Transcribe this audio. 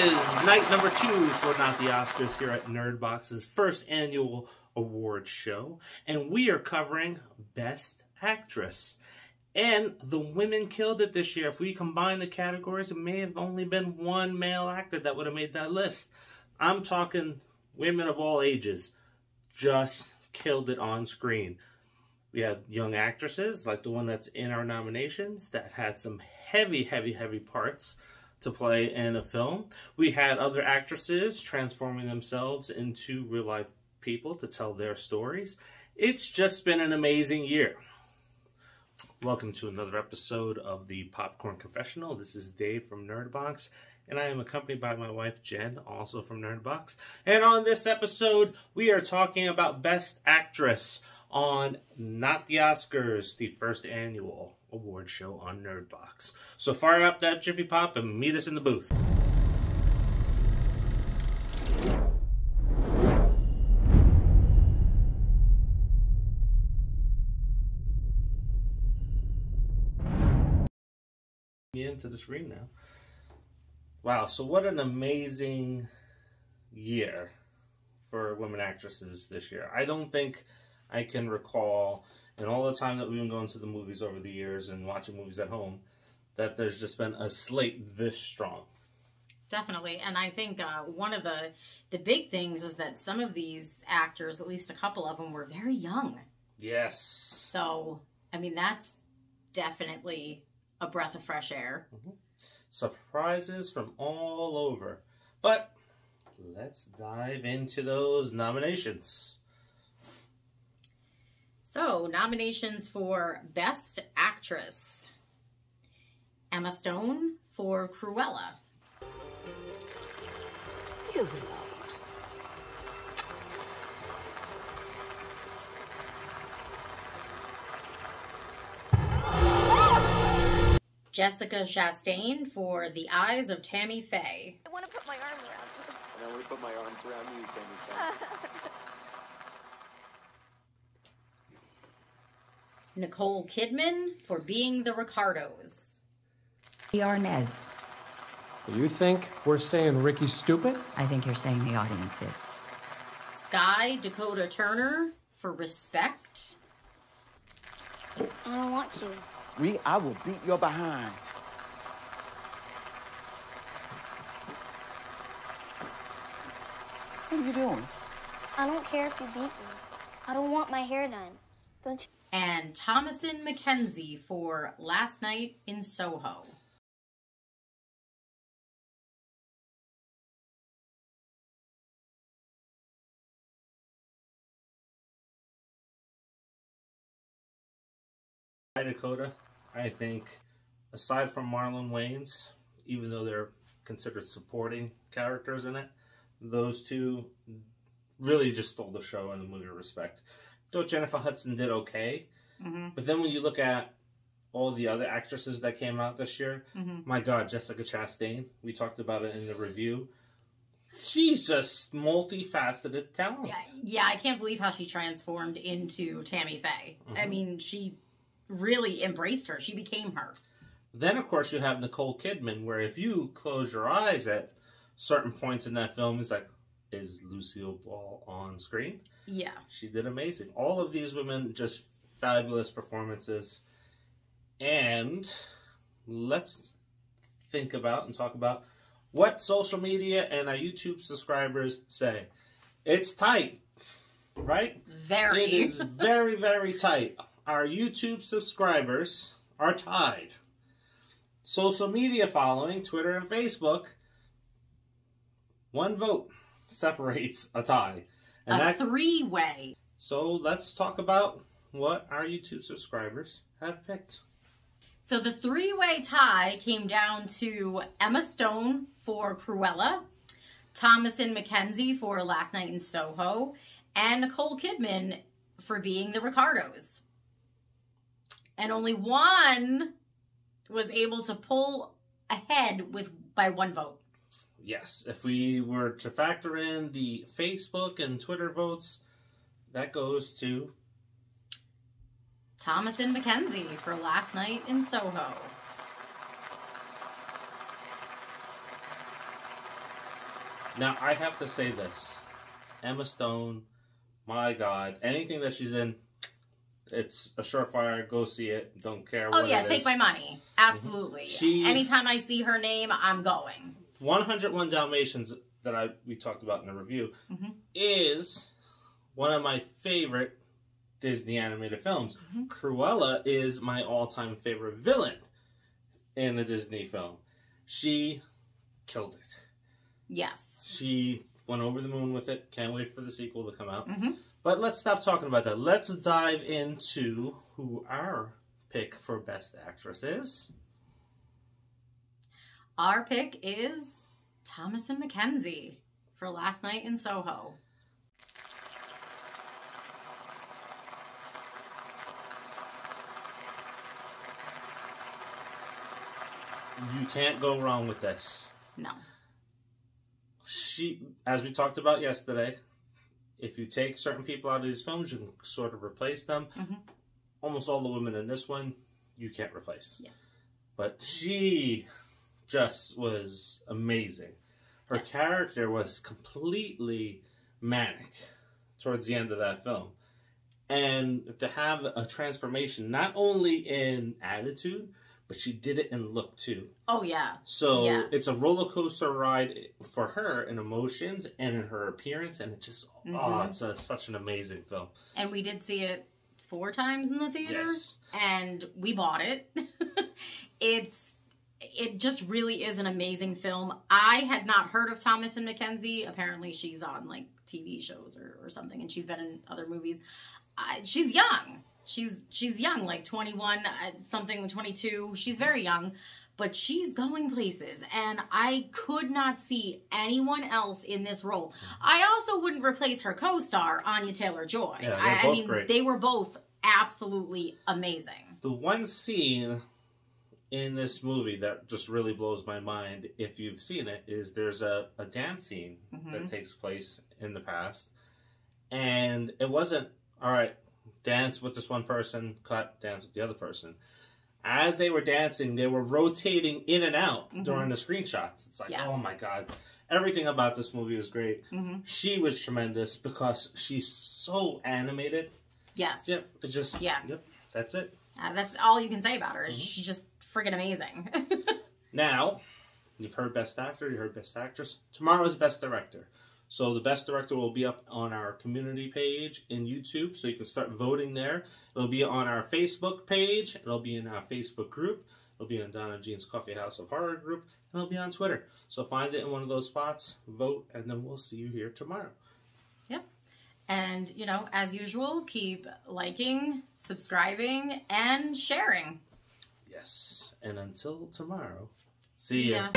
is night number 2 for Not the Oscars here at Nerdbox's first annual award show, and we are covering Best Actress. And the women killed it this year. If we combine the categories, it may have only been one male actor that would have made that list. I'm talking women of all ages just killed it on screen. We had young actresses, like the one that's in our nominations, that had some heavy parts to play in a film. We had other actresses transforming themselves into real-life people to tell their stories. It's just been an amazing year. Welcome to another episode of the Popcorn Confessional. This is Dave from Nerdbox, and I am accompanied by my wife, Jen, also from Nerdbox. And on this episode, we are talking about Best Actress on Not the Oscars, the first annual award show on Nerdbox. So fire up that Jiffy Pop and meet us in the booth. Into the screen now. Wow, so what an amazing year for women actresses this year. I don't think I can recall, in all the time that we've been going to the movies over the years and watching movies at home, that there's just been a slate this strong. Definitely, and I think one of the big things is that some of these actors, at least a couple of them, were very young. Yes. So, I mean, that's definitely a breath of fresh air. Surprises from all over. But let's dive into those nominations. So, nominations for Best Actress. Emma Stone for Cruella. Dear Lord. Jessica Chastain for The Eyes of Tammy Faye. I want to put my arm around you. And I want to put my arms around you, Tammy Faye. Nicole Kidman for Being the Ricardos. Arnez. You think we're saying Ricky's stupid? I think you're saying the audience is. Skye Dakota Turner for Respect. I don't want to. I will beat your behind. What are you doing? I don't care if you beat me. I don't want my hair done. Don't you? And Thomasin McKenzie for Last Night in Soho. Dakota, I think, aside from Marlon Wayans, even though they're considered supporting characters in it, those two really just stole the show in the movie Respect. Though Jennifer Hudson did okay, but then when you look at all the other actresses that came out this year, my God, Jessica Chastain, we talked about it in the review. She's just multifaceted talent. Yeah, I can't believe how she transformed into Tammy Faye. I mean, she really embraced her. She became her. Then, of course, you have Nicole Kidman, where if you close your eyes at certain points in that film, it's like, is Lucille Ball on screen? Yeah. She did amazing. All of these women, just fabulous performances. And let's think about and talk about what social media and our YouTube subscribers say. It's tight, right? Very. It is very, very tight. Our YouTube subscribers are tied. Social media following, Twitter and Facebook, one vote separates a tie. And a three-way. So let's talk about what our YouTube subscribers have picked. So the three-way tie came down to Emma Stone for Cruella, Thomasin McKenzie for Last Night in Soho, and Nicole Kidman for Being the Ricardos. And only one was able to pull ahead by one vote. Yes, if we were to factor in the Facebook and Twitter votes, that goes to Thomasin McKenzie for Last Night in Soho. Now, I have to say this. Emma Stone, my God, anything that she's in, it's a surefire. Go see it. Don't care what it is. Take my money. Absolutely. Anytime I see her name, I'm going. 101 Dalmatians that we talked about in the review is one of my favorite Disney animated films. Cruella is my all-time favorite villain in a Disney film. She killed it. Yes. She went over the moon with it. Can't wait for the sequel to come out. But let's stop talking about that. Let's dive into who our pick for Best Actress is. Our pick is Thomasin McKenzie for Last Night in Soho. You can't go wrong with this. No. She, as we talked about yesterday, if you take certain people out of these films, you can sort of replace them. Almost all the women in this one, you can't replace. Yeah. But she just was amazing. Her character was completely manic towards the end of that film. And to have a transformation, not only in attitude, but she did it in look too. Oh, yeah. So it's a roller coaster ride for her in emotions and in her appearance. And it just, it's such an amazing film. And we did see it 4 times in the theater. Yes. And we bought it. It just really is an amazing film. I had not heard of Thomasin McKenzie. Apparently she's on like TV shows or something. And she's been in other movies. She's young. She's young, like 21, something, 22. She's very young, but she's going places, and I could not see anyone else in this role. I also wouldn't replace her co-star, Anya Taylor-Joy. Yeah, I mean, great. They were both absolutely amazing. The one scene in this movie that just really blows my mind, if you've seen it, is there's a dance scene that takes place in the past, and it wasn't, all right, dance with this one person, cut, dance with the other person. As they were dancing, they were rotating in and out during the screenshots. It's like, oh my God. Everything about this movie was great. She was tremendous because she's so animated. Yes. Yep. It's just, yep, that's it. That's all you can say about her. She's just friggin' amazing. Now, you've heard Best Actor, you heard Best Actress. Tomorrow is Best Director. So the Best Director will be up on our community page in YouTube, so you can start voting there. It'll be on our Facebook page. It'll be in our Facebook group. It'll be in Donna Jean's Coffee House of Horror group. And it'll be on Twitter. So find it in one of those spots, vote, and then we'll see you here tomorrow. Yep. And, you know, as usual, keep liking, subscribing, and sharing. Yes. And until tomorrow, see ya.